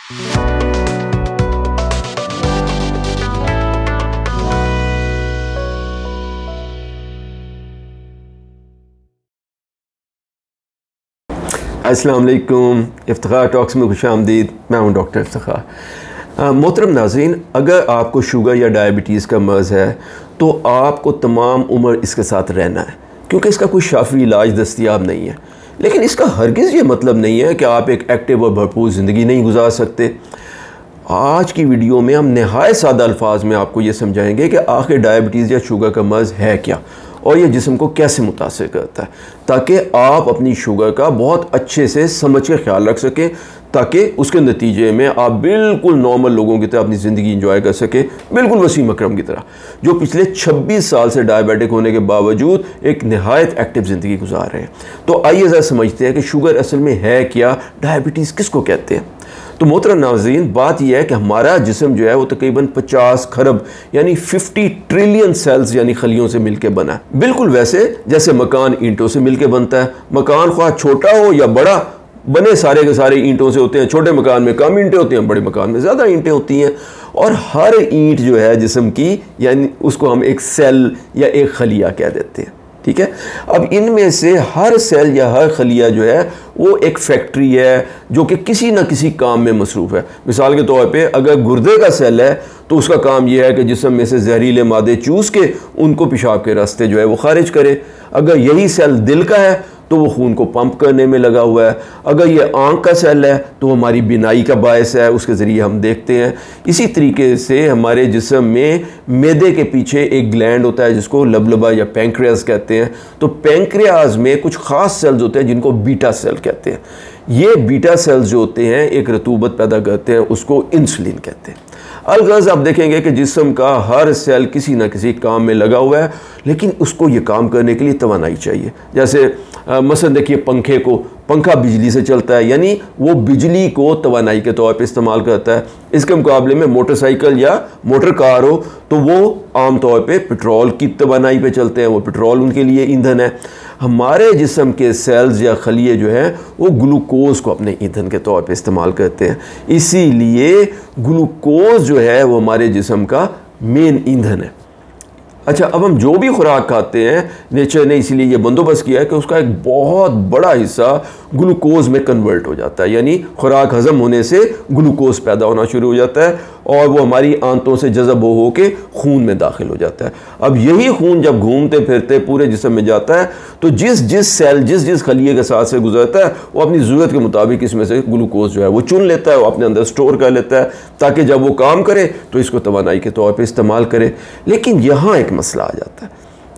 अस्सलाम वालेकुम, इफ्तिखार टॉक्स में खुशामदीद। मैं हूं डॉक्टर इफ्तिखार। मोहतरम नाज़रीन, अगर आपको शुगर या डायबिटीज़ का मर्ज़ है तो आपको तमाम उम्र इसके साथ रहना है, क्योंकि इसका कोई शाफ़ी इलाज दस्तयाब नहीं है। लेकिन इसका हरगिज़ ये मतलब नहीं है कि आप एक एक्टिव और भरपूर ज़िंदगी नहीं गुजार सकते। आज की वीडियो में हम नहायत सादा अल्फाज में आपको ये समझाएंगे कि आखिर डायबिटीज़ या शुगर का मर्ज़ है क्या और ये जिस्म को कैसे मुतासिर करता है, ताकि आप अपनी शुगर का बहुत अच्छे से समझ के ख्याल रख सकें, ताकि उसके नतीजे में आप बिल्कुल नॉर्मल लोगों की तरह अपनी ज़िंदगी इंजॉय कर सकें, बिल्कुल वसीम अकरम की तरह, जो पिछले 26 साल से डायबिटिक होने के बावजूद एक नहायत एक्टिव ज़िंदगी गुजार रहे हैं। तो आइए ज़रा समझते हैं कि शुगर असल में है क्या, डायबिटीज़ किसको कहते हैं। तो मोहतरम नाज़रीन, बात यह है कि हमारा जिस्म जो है वो तकरीबन 50 खरब यानी 50 ट्रिलियन सेल्स यानी खलियों से मिलकर बना है। बिल्कुल वैसे जैसे मकान ईंटों से मिलकर बनता है। मकान ख्वाह छोटा हो या बड़ा, बने सारे के सारे ईंटों से होते हैं। छोटे मकान में कम ईंटें होती हैं, बड़े मकान में ज़्यादा ईंटें होती हैं। और हर ईंट जो है जिस्म की, यानी उसको हम एक सेल या एक खलिया कह देते हैं, ठीक है। अब इनमें से हर सेल या हर खलिया जो है वो एक फैक्ट्री है जो कि किसी ना किसी काम में मसरूफ़ है। मिसाल के तौर पे अगर गुर्दे का सेल है तो उसका काम यह है कि जिस्म में से जहरीले मादे चूस के उनको पेशाब के रास्ते जो है वो खारिज करे। अगर यही सेल दिल का है तो वो खून को पंप करने में लगा हुआ है। अगर ये आँख का सेल है तो हमारी बिनाई का बायस है, उसके ज़रिए हम देखते हैं। इसी तरीके से हमारे जिस्म में मैदे के पीछे एक ग्लैंड होता है जिसको लबलबा या पैंक्रियाज कहते हैं। तो पैंक्रियाज में कुछ ख़ास सेल्स होते हैं जिनको बीटा सेल कहते हैं। ये बीटा सेल्स जो होते हैं एक रतूबत पैदा करते हैं, उसको इंसुलिन कहते हैं। अलगज़ आप देखेंगे कि जिस्म का हर सेल किसी न किसी काम में लगा हुआ है, लेकिन उसको ये काम करने के लिए तवानाई चाहिए। जैसे मसलन देखिए पंखे को, पंखा बिजली से चलता है, यानी वो बिजली को तवानाई के तौर पे इस्तेमाल करता है। इसके मुकाबले में मोटरसाइकिल या मोटर कार हो तो वो आम तौर पे पेट्रोल की तवानाई पे चलते हैं, वो पेट्रोल उनके लिए ईंधन है। हमारे जिस्म के सेल्स या खलिए जो हैं वो ग्लूकोज को अपने ईंधन के तौर पे इस्तेमाल करते हैं। इसीलिए ग्लूकोज जो है वो हमारे जिस्म का मेन ईंधन है। अच्छा, अब हम जो भी खुराक खाते हैं नेचर ने इसीलिए ये बंदोबस्त किया है कि उसका एक बहुत बड़ा हिस्सा ग्लूकोज में कन्वर्ट हो जाता है, यानी खुराक हज़म होने से ग्लूकोज पैदा होना शुरू हो जाता है और वो हमारी आंतों से जज़ब हो के खून में दाखिल हो जाता है। अब यही खून जब घूमते फिरते पूरे जिस्म में जाता है तो जिस जिस सेल जिस खलिए के साथ से गुजरता है वो अपनी ज़रूरत के मुताबिक इसमें से ग्लूकोज जो है वो चुन लेता है, वो अपने अंदर स्टोर कर लेता है, ताकि जब वो काम करे तो इसको तवानाई के तौर पर इस्तेमाल करे। लेकिन यहाँ एक मसला आ जाता है।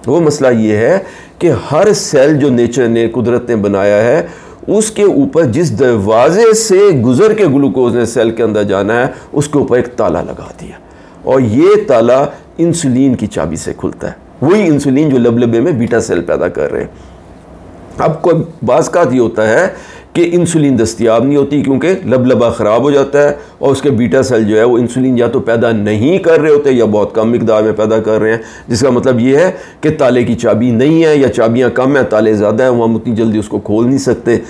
वो मसला ये है कि हर सेल जो नेचर ने, कुदरत ने बनाया है, उसके ऊपर जिस दरवाजे से गुजर के ग्लूकोज ने सेल के अंदर जाना है उसके ऊपर एक ताला लगा दिया, और ये ताला इंसुलिन की चाबी से खुलता है। वही इंसुलिन जो लबलबे में बीटा सेल पैदा कर रहे हैं। अब कोई बाज़ ये होता है कि इंसुलिन दस्तयाब नहीं होती क्योंकि लबलबा ख़राब हो जाता है और उसके बीटा सेल जो है वो इंसुलिन या तो पैदा नहीं कर रहे होते या बहुत कम मिकदार में पैदा कर रहे हैं, जिसका मतलब ये है कि ताले की चाबी नहीं है या चाबियां कम हैं, ताले ज़्यादा हैं, वो हम उतनी जल्दी उसको खोल नहीं सकते।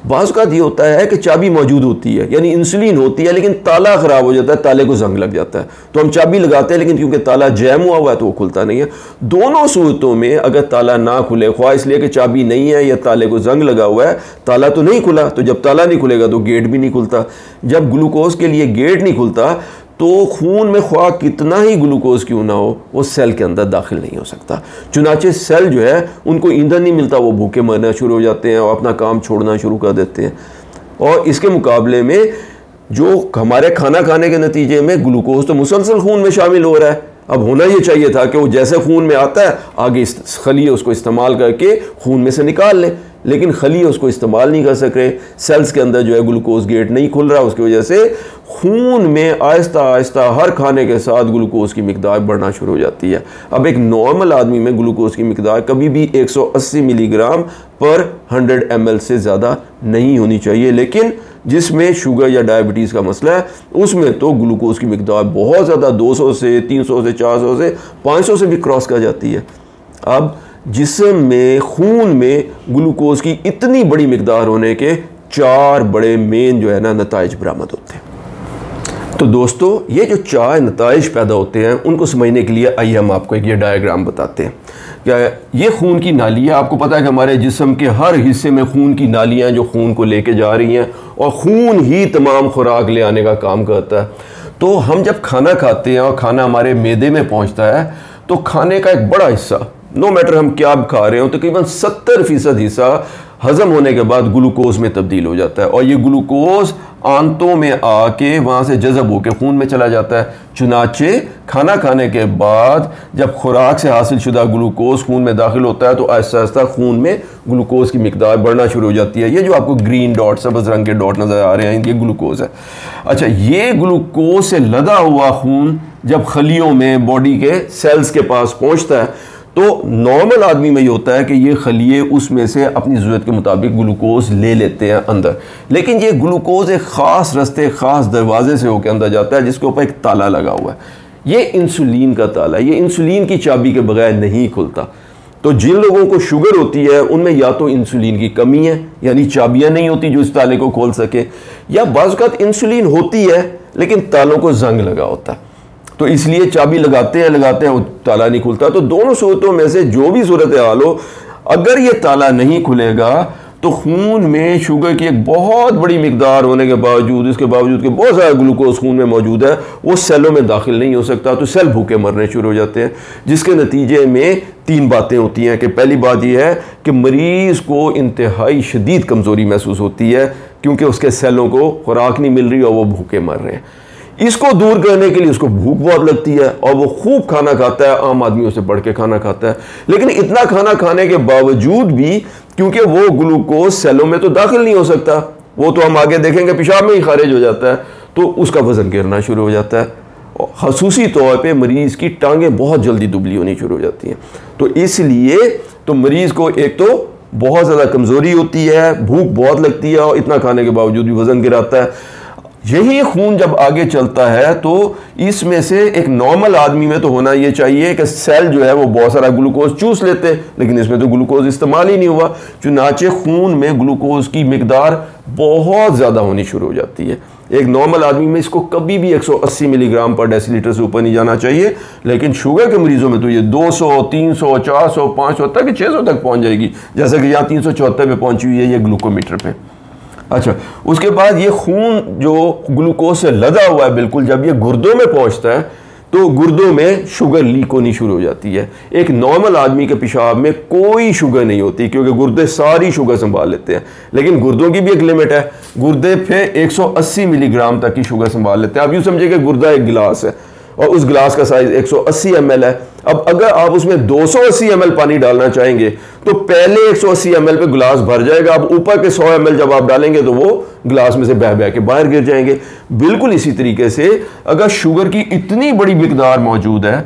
बाज़ ये होता है कि चाबी मौजूद होती है, यानी इंसुलिन होती है, लेकिन ताला ख़राब हो जाता है, ताले को जंग लग जाता है, तो हम चाबी लगाते हैं लेकिन क्योंकि ताला जैम हुआ है तो वो खुलता नहीं है। दोनों सूरतों में अगर ताला ना खुले, ख्वाह इसलिए कि चाबी नहीं है या ताले को जंग लगा हुआ है, ताला तो नहीं खुला, तो जब ताला नहीं खुलेगा तो गेट भी नहीं खुलता। जब ग्लूकोज के लिए गेट नहीं खुलता तो खून में ख्वाह कितना ही ग्लूकोज क्यों ना हो वो सेल के अंदर दाखिल नहीं हो सकता। चुनाचे सेल जो है उनको ईंधन नहीं मिलता, वो भूखे मरना शुरू हो जाते हैं और अपना काम छोड़ना शुरू कर देते हैं। और इसके मुकाबले में जो हमारे खाना खाने के नतीजे में ग्लूकोज तो मुसलसल खून में शामिल हो रहा है। अब होना ये चाहिए था कि वो जैसे खून में आता है आगे खलिए उसको इस्तेमाल करके खून में से निकाल ले, लेकिन खलिए उसको इस्तेमाल नहीं कर सक रहे। सेल्स के अंदर जो है ग्लूकोज गेट नहीं खुल रहा, उसकी वजह से खून में आहिस्ता आहिस्ता हर खाने के साथ ग्लूकोज की मिकदार बढ़ना शुरू हो जाती है। अब एक नॉर्मल आदमी में ग्लूकोज की मिकदार कभी भी 180 मिलीग्राम पर 100 ml से ज़्यादा नहीं होनी चाहिए, लेकिन जिसमें शुगर या डायबिटीज़ का मसला है उसमें तो ग्लूकोज की मिकदार बहुत ज़्यादा 200 से 300 से 400 से 500 से भी क्रॉस कर जाती है। अब जिस्म में खून में ग्लूकोज की इतनी बड़ी मिकदार होने के 4 बड़े मेन जो है ना नताइज बरामद होते हैं। तो दोस्तों, ये जो 4 नताइज पैदा होते हैं उनको समझने के लिए आइए हम आपको एक ये डायग्राम बताते हैं। क्या ये खून की नाली है। आपको पता है कि हमारे जिस्म के हर हिस्से में खून की नालियाँ जो खून को लेके जा रही हैं, और खून ही तमाम खुराक ले आने का काम करता है। तो हम जब खाना खाते हैं और खाना हमारे मैदे में पहुंचता है, तो खाने का एक बड़ा हिस्सा, नो मैटर हम क्या खा रहे हो, तकरीबन 70% हिस्सा हज़म होने के बाद ग्लूकोज में तब्दील हो जाता है, और ये ग्लूकोज आंतों में आके वहाँ से जज़ब होकर खून में चला जाता है। चुनाचे खाना खाने के बाद जब खुराक से हासिल शुदा ग्लूकोज खून में दाखिल होता है, तो आहिस्ता आहिस्ता खून में ग्लूकोज की मिकदार बढ़ना शुरू हो जाती है। ये जो आपको ग्रीन डॉट, सब्ज़ रंग के डॉट नज़र आ रहे हैं, ये ग्लूकोज है। अच्छा, ये ग्लूकोज से लदा हुआ खून जब खलियों में बॉडी के सेल्स के पास पहुँचता है, तो नॉर्मल आदमी में ये होता है कि ये खलिए उसमें से अपनी ज़रूरत के मुताबिक ग्लूकोज ले लेते हैं अंदर, लेकिन ये ग्लूकोज एक ख़ास रास्ते, ख़ास दरवाजे से होकर अंदर जाता है, जिसके ऊपर एक ताला लगा हुआ है। ये इंसुलिन का ताला है। ये इंसुलिन की चाबी के बगैर नहीं खुलता। तो जिन लोगों को शुगर होती है उनमें या तो इंसुलिन की कमी है, यानी चाबियाँ नहीं होती जो इस ताले को खोल सके, या बाज़ औक़ात इंसुलिन होती है लेकिन तालों को जंग लगा होता है, तो इसलिए चाबी लगाते हैं वो ताला नहीं खुलता। तो दोनों सूरतों में से जो भी सूरत हाल हो, अगर ये ताला नहीं खुलेगा तो खून में शुगर की एक बहुत बड़ी मिकदार होने के बावजूद, इसके बावजूद कि बहुत सारा ग्लूकोज खून में मौजूद है, वो सेलों में दाखिल नहीं हो सकता। तो सेल भूखे मरने शुरू हो जाते हैं, जिसके नतीजे में 3 बातें होती हैं। कि पहली बात यह है कि मरीज़ को इंतहाई शदीद कमज़ोरी महसूस होती है, क्योंकि उसके सेलों को खुराक नहीं मिल रही और वो भूखे मर रहे हैं। इसको दूर करने के लिए उसको भूख बहुत लगती है और वो खूब खाना खाता है, आम आदमियों से बढ़ के खाना खाता है। लेकिन इतना खाना खाने के बावजूद भी, क्योंकि वो ग्लूकोज सेलों में तो दाखिल नहीं हो सकता, वो तो हम आगे देखेंगे पेशाब में ही खारिज हो जाता है, तो उसका वज़न गिरना शुरू हो जाता है। ख़ुसूसी तौर पे मरीज़ की टांगें बहुत जल्दी दुबली होनी शुरू हो जाती हैं। तो इसलिए तो मरीज़ को एक तो बहुत ज़्यादा कमज़ोरी होती है, भूख बहुत लगती है, और इतना खाने के बावजूद भी वज़न गिराता है। यही खून जब आगे चलता है तो इसमें से एक नॉर्मल आदमी में तो होना ये चाहिए कि सेल जो है वो बहुत सारा ग्लूकोज चूस लेते हैं, लेकिन इसमें तो ग्लूकोज इस्तेमाल ही नहीं हुआ, चुनाचे खून में ग्लूकोज की मिकदार बहुत ज़्यादा होनी शुरू हो जाती है। एक नॉर्मल आदमी में इसको कभी भी 180 मिलीग्राम पर डेसीलीटर से ऊपर नहीं जाना चाहिए, लेकिन शुगर के मरीजों में तो ये 200, 300, 400, 500 तक 600 तक पहुँच जाएगी, जैसा कि यहाँ 374 पे पहुँची हुई है ये ग्लूकोमीटर पे। अच्छा, उसके बाद ये खून जो ग्लूकोज से लदा हुआ है बिल्कुल, जब ये गुर्दों में पहुंचता है तो गुर्दों में शुगर लीक होनी शुरू हो जाती है। एक नॉर्मल आदमी के पेशाब में कोई शुगर नहीं होती, क्योंकि गुर्दे सारी शुगर संभाल लेते हैं, लेकिन गुर्दों की भी एक लिमिट है। गुर्दे फिर 180 मिलीग्राम तक की शुगर संभाल लेते हैं। अब यूँ समझिए कि गुर्दा एक गिलास है और उस गिलास का साइज 180 ml है। अब अगर आप उसमें 280 ml पानी डालना चाहेंगे तो पहले 180 ml पे गिलास भर जाएगा। अब ऊपर के 100 ml जब आप डालेंगे तो वो गिलास में से बह बह के बाहर गिर जाएंगे। बिल्कुल इसी तरीके से अगर शुगर की इतनी बड़ी मिकदार मौजूद है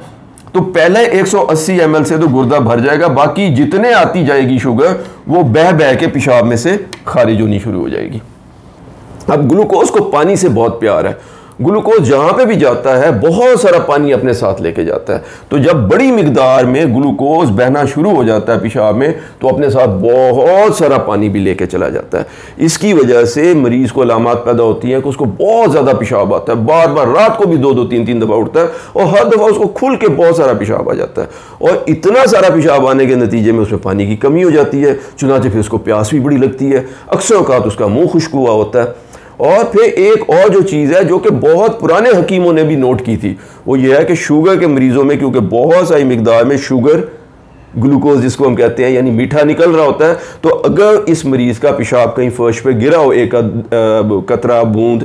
तो पहले 180 ml से तो गुर्दा भर जाएगा, बाकी जितने आती जाएगी शुगर वो बह बह के पेशाब में से खारिज होनी शुरू हो जाएगी। अब ग्लूकोज को पानी से बहुत प्यार है। ग्लूकोज जहाँ पे भी जाता है बहुत सारा पानी अपने साथ लेके जाता है। तो जब बड़ी मिकदार में ग्लूकोज बहना शुरू हो जाता है पेशाब में, तो अपने साथ बहुत सारा पानी भी लेके चला जाता है। इसकी वजह से मरीज़ को अलामात पैदा होती हैं कि उसको बहुत ज़्यादा पेशाब आता है, बार बार रात को भी 2-2, 3-3 दफ़ा उठता है और हर दफ़ा उसको खुल के बहुत सारा पेशाब आ जाता है। और इतना सारा पेशाब आने के नतीजे में उसमें पानी की कमी हो जाती है, चुनाचे फिर उसको प्यास भी बड़ी लगती है, अक्सर औक़ात उसका मुँह खुश्क हुआ होता है। और फिर एक और जो चीज़ है जो कि बहुत पुराने हकीमों ने भी नोट की थी, वो ये है कि शुगर के मरीज़ों में, क्योंकि बहुत सारी मिकदार में शुगर, ग्लूकोज जिसको हम कहते हैं, यानी मीठा निकल रहा होता है, तो अगर इस मरीज़ का पेशाब कहीं फर्श पे गिरा हो एक कतरा बूंद,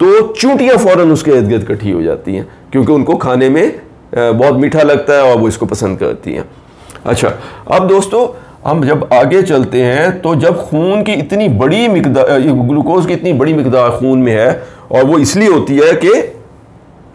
तो चूंटियाँ फ़ौरन उसके इर्द गिर्द इकट्ठी हो जाती हैं, क्योंकि उनको खाने में बहुत मीठा लगता है और वो इसको पसंद करती हैं। अच्छा, अब दोस्तों हम जब आगे चलते हैं तो जब खून की इतनी बड़ी मिकदार, ग्लूकोज की इतनी बड़ी मिकदार खून में है, और वो इसलिए होती है कि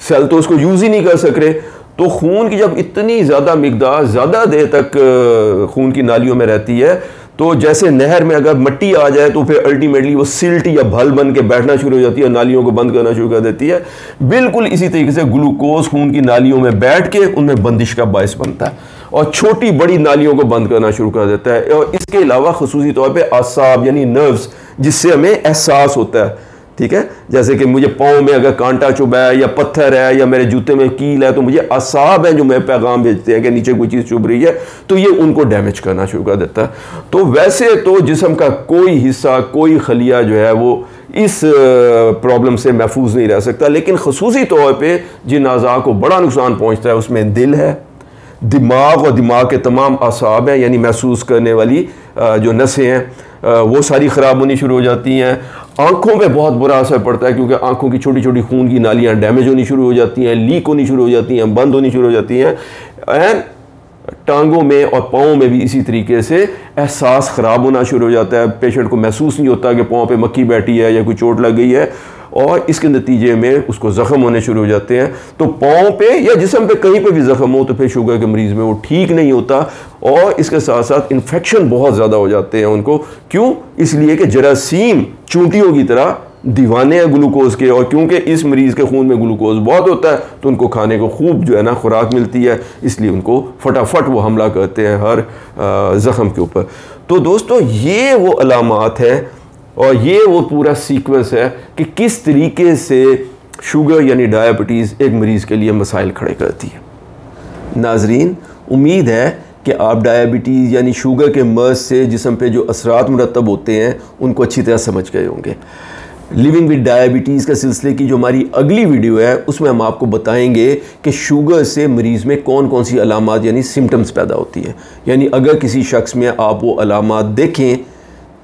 सेल तो उसको यूज़ ही नहीं कर सक रहे, तो खून की जब इतनी ज़्यादा मिकदार ज़्यादा देर तक खून की नालियों में रहती है, तो जैसे नहर में अगर मिट्टी आ जाए तो फिर अल्टीमेटली वो सिल्ट या भल बन के बैठना शुरू हो जाती है, नालियों को बंद करना शुरू कर देती है। बिल्कुल इसी तरीके से ग्लूकोज खून की नालियों में बैठ के उनमें बंदिश का बायस बनता है और छोटी बड़ी नालियों को बंद करना शुरू कर देता है। और इसके अलावा खुसूसी तौर पे आसाब यानी नर्व्स, जिससे हमें एहसास होता है, ठीक है। जैसे कि मुझे पाँव में अगर कांटा चुभा है या पत्थर है या मेरे जूते में कील है, तो मुझे असाब है जो मैं पैगाम भेजते हैं कि नीचे कोई चीज़ चुभ रही है, तो ये उनको डैमेज करना शुरू कर देता है। तो वैसे तो जिस्म का कोई हिस्सा, कोई खलिया जो है वो इस प्रॉब्लम से महफूज नहीं रह सकता, लेकिन खसूसी तौर पे जिन अज़ा को बड़ा नुकसान पहुंचता है उसमें दिल है, दिमाग और दिमाग के तमाम असाब हैं, यानी महसूस करने वाली जो नसें हैं वो सारी ख़राब होनी शुरू हो जाती हैं। आँखों पे बहुत बुरा असर पड़ता है, क्योंकि आँखों की छोटी छोटी खून की नालियाँ डैमेज होनी शुरू हो जाती हैं, लीक होनी शुरू हो जाती हैं, बंद होनी शुरू हो जाती हैं। एंड टांगों में और पाँव में भी इसी तरीके से एहसास ख़राब होना शुरू हो जाता है। पेशेंट को महसूस नहीं होता कि पाँव पे मक्खी बैठी है या कोई चोट लग गई है, और इसके नतीजे में उसको ज़ख़म होने शुरू हो जाते हैं। तो पाँव पे या जिस्म पे कहीं पे भी ज़ख़म हो तो फिर शुगर के मरीज़ में वो ठीक नहीं होता, और इसके साथ साथ इन्फेक्शन बहुत ज़्यादा हो जाते हैं उनको। क्यों? इसलिए कि जरासीम चूंटियों की तरह दीवाने हैं ग्लूकोज के, और क्योंकि इस मरीज़ के खून में ग्लूकोज बहुत होता है तो उनको खाने को खूब जो है ना खुराक मिलती है, इसलिए उनको फटाफट वो हमला करते हैं हर ज़ख़म के ऊपर। तो दोस्तों ये वो अलामात हैं और ये वो पूरा सीक्वेंस है कि किस तरीके से शुगर यानी डायबिटीज़ एक मरीज़ के लिए मसाइल खड़े करती है। नाजरीन, उम्मीद है कि आप डायबिटीज़ यानी शुगर के मर्ज़ से जिस्म पे जो असरात मुरतब होते हैं उनको अच्छी तरह समझ गए होंगे। लिविंग विद डायबिटीज़ के सिलसिले की जो हमारी अगली वीडियो है उसमें हम आपको बताएंगे कि शुगर से मरीज़ में कौन कौन सी अलामात यानी सिम्टम्स पैदा होती हैं। यानी अगर किसी शख्स में आप वो अलामात देखें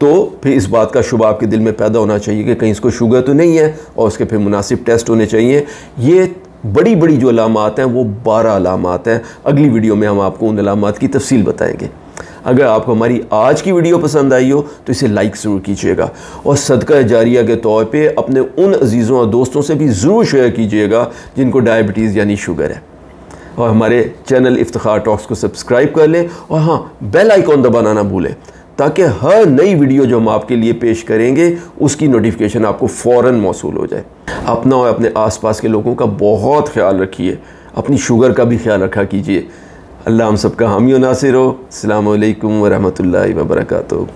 तो फिर इस बात का शुबा आपके दिल में पैदा होना चाहिए कि कहीं इसको शुगर तो नहीं है, और उसके फिर मुनासिब टेस्ट होने चाहिए। ये बड़ी बड़ी जो अलामात हैं वो 12 अलामात हैं। अगली वीडियो में हम आपको उन अलामात की तफसील बताएंगे। अगर आपको हमारी आज की वीडियो पसंद आई हो तो इसे लाइक ज़रूर कीजिएगा, और सदका जारिया के तौर पे अपने उन अजीज़ों और दोस्तों से भी ज़रूर शेयर कीजिएगा जिनको डायबिटीज़ यानी शुगर है। और हमारे चैनल इफ्तिखार टॉक्स को सब्सक्राइब कर लें, और हाँ, बेल आइकॉन दबाना ना भूलें, ताकि हर नई वीडियो जो हम आपके लिए पेश करेंगे उसकी नोटिफिकेशन आपको फ़ौरन मौसूल हो जाए। अपना और अपने आसपास के लोगों का बहुत ख्याल रखिए, अपनी शुगर का भी ख्याल रखा कीजिए। अल्लाह हम सबका हामी और नासिर हो। अस्सलामु अलैकुम व रहमतुल्लाहि व बरकातुहू।